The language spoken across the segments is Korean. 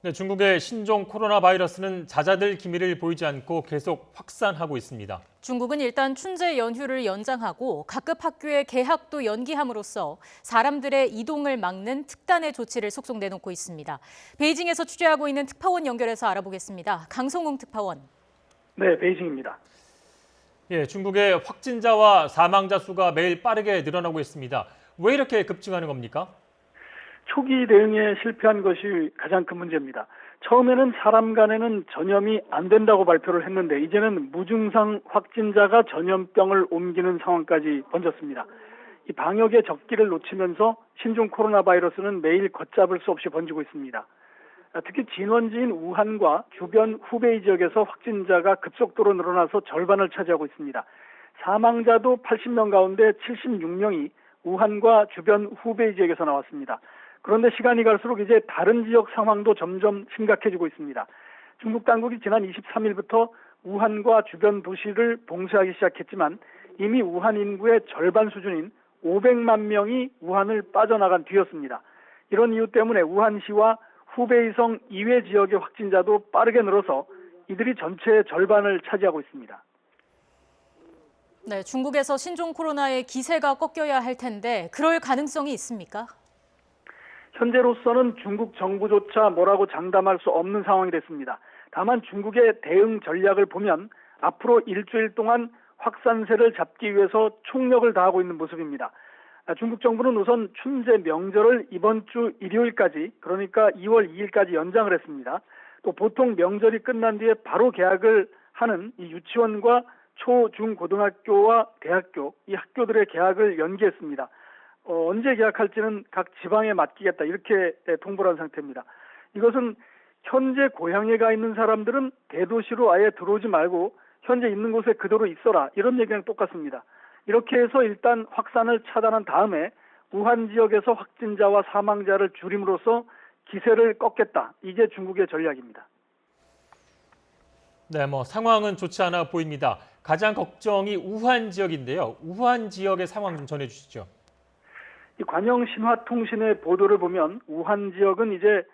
네, 중국의 신종 코로나 바이러스는 잦아들 기미를 보이지 않고 계속 확산하고 있습니다. 중국은 일단 춘제 연휴를 연장하고 각급 학교의 개학도 연기함으로써 사람들의 이동을 막는 특단의 조치를 속속 내놓고 있습니다. 베이징에서 취재하고 있는 특파원 연결해서 알아보겠습니다. 강성웅 특파원. 네, 베이징입니다. 예, 중국의 확진자와 사망자 수가 매일 빠르게 늘어나고 있습니다. 왜 이렇게 급증하는 겁니까? 초기 대응에 실패한 것이 가장 큰 문제입니다. 처음에는 사람 간에는 전염이 안 된다고 발표를 했는데 이제는 무증상 확진자가 전염병을 옮기는 상황까지 번졌습니다. 이 방역의 적기를 놓치면서 신종 코로나 바이러스는 매일 걷잡을 수 없이 번지고 있습니다. 특히 진원지인 우한과 주변 후베이 지역에서 확진자가 급속도로 늘어나서 절반을 차지하고 있습니다. 사망자도 80명 가운데 76명이 우한과 주변 후베이 지역에서 나왔습니다. 그런데 시간이 갈수록 이제 다른 지역 상황도 점점 심각해지고 있습니다. 중국 당국이 지난 23일부터 우한과 주변 도시를 봉쇄하기 시작했지만 이미 우한 인구의 절반 수준인 500만 명이 우한을 빠져나간 뒤였습니다. 이런 이유 때문에 우한시와 후베이성 이외 지역의 확진자도 빠르게 늘어서 이들이 전체의 절반을 차지하고 있습니다. 네, 중국에서 신종 코로나의 기세가 꺾여야 할 텐데 그럴 가능성이 있습니까? 현재로서는 중국 정부조차 뭐라고 장담할 수 없는 상황이 됐습니다. 다만 중국의 대응 전략을 보면 앞으로 일주일 동안 확산세를 잡기 위해서 총력을 다하고 있는 모습입니다. 중국 정부는 우선 춘제 명절을 이번 주 일요일까지, 그러니까 2월 2일까지 연장을 했습니다. 또 보통 명절이 끝난 뒤에 바로 개학을 하는 이 유치원과 초, 중, 고등학교와 대학교, 이 학교들의 개학을 연기했습니다. 언제 개학할지는 각 지방에 맡기겠다 이렇게 통보를 한 상태입니다. 이것은 현재 고향에 가 있는 사람들은 대도시로 아예 들어오지 말고 현재 있는 곳에 그대로 있어라 이런 얘기랑 똑같습니다. 이렇게 해서 일단 확산을 차단한 다음에 우한 지역에서 확진자와 사망자를 줄임으로써 기세를 꺾겠다. 이게 중국의 전략입니다. 네, 상황은 좋지 않아 보입니다. 가장 걱정이 우한 지역인데요. 우한 지역의 상황 좀 전해주시죠. 이 관영 신화통신의 보도를 보면 우한 지역은 이제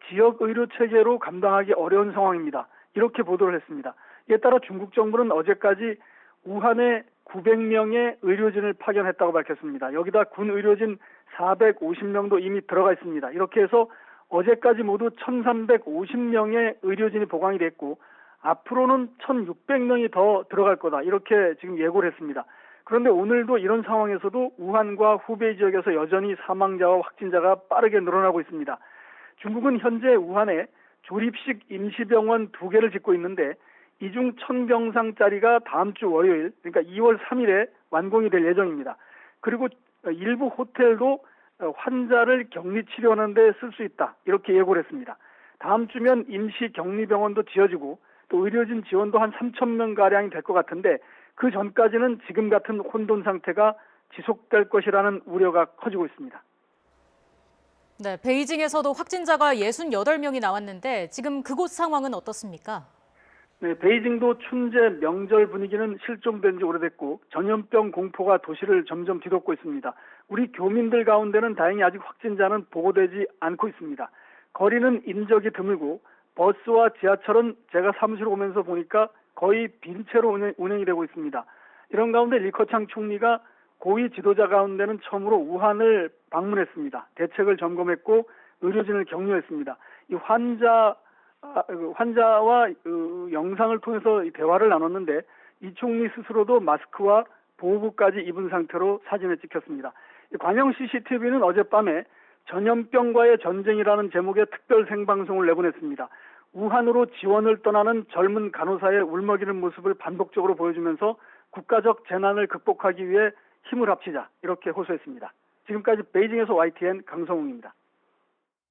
지역 의료 체계로 감당하기 어려운 상황입니다. 이렇게 보도를 했습니다. 이에 따라 중국 정부는 어제까지 우한에 900명의 의료진을 파견했다고 밝혔습니다. 여기다 군 의료진 450명도 이미 들어가 있습니다. 이렇게 해서 어제까지 모두 1350명의 의료진이 보강이 됐고 앞으로는 1600명이 더 들어갈 거다. 이렇게 지금 예고를 했습니다. 그런데 오늘도 이런 상황에서도 우한과 후베이 지역에서 여전히 사망자와 확진자가 빠르게 늘어나고 있습니다. 중국은 현재 우한에 조립식 임시병원 2개를 짓고 있는데 이 중 1000병상짜리가 다음 주 월요일, 그러니까 2월 3일에 완공이 될 예정입니다. 그리고 일부 호텔도 환자를 격리 치료하는 데 쓸 수 있다. 이렇게 예고를 했습니다. 다음 주면 임시 격리병원도 지어지고 또 의료진 지원도 한 3000명가량이 될 것 같은데 그 전까지는 지금 같은 혼돈 상태가 지속될 것이라는 우려가 커지고 있습니다. 네, 베이징에서도 확진자가 68명이 나왔는데 지금 그곳 상황은 어떻습니까? 네, 베이징도 춘제 명절 분위기는 실종된 지 오래됐고 전염병 공포가 도시를 점점 뒤덮고 있습니다. 우리 교민들 가운데는 다행히 아직 확진자는 보고되지 않고 있습니다. 거리는 인적이 드물고 버스와 지하철은 제가 사무실 오면서 보니까 거의 빈 채로 운행이 되고 있습니다. 이런 가운데 리커창 총리가 고위 지도자 가운데는 처음으로 우한을 방문했습니다. 대책을 점검했고 의료진을 격려했습니다. 이 환자와 영상을 통해서 대화를 나눴는데 이 총리 스스로도 마스크와 보호부까지 입은 상태로 사진에 찍혔습니다. 관영 CCTV는 어젯밤에 전염병과의 전쟁이라는 제목의 특별 생방송을 내보냈습니다. 우한으로 지원을 떠나는 젊은 간호사의 울먹이는 모습을 반복적으로 보여주면서 국가적 재난을 극복하기 위해 힘을 합치자 이렇게 호소했습니다. 지금까지 베이징에서 YTN 강성웅입니다.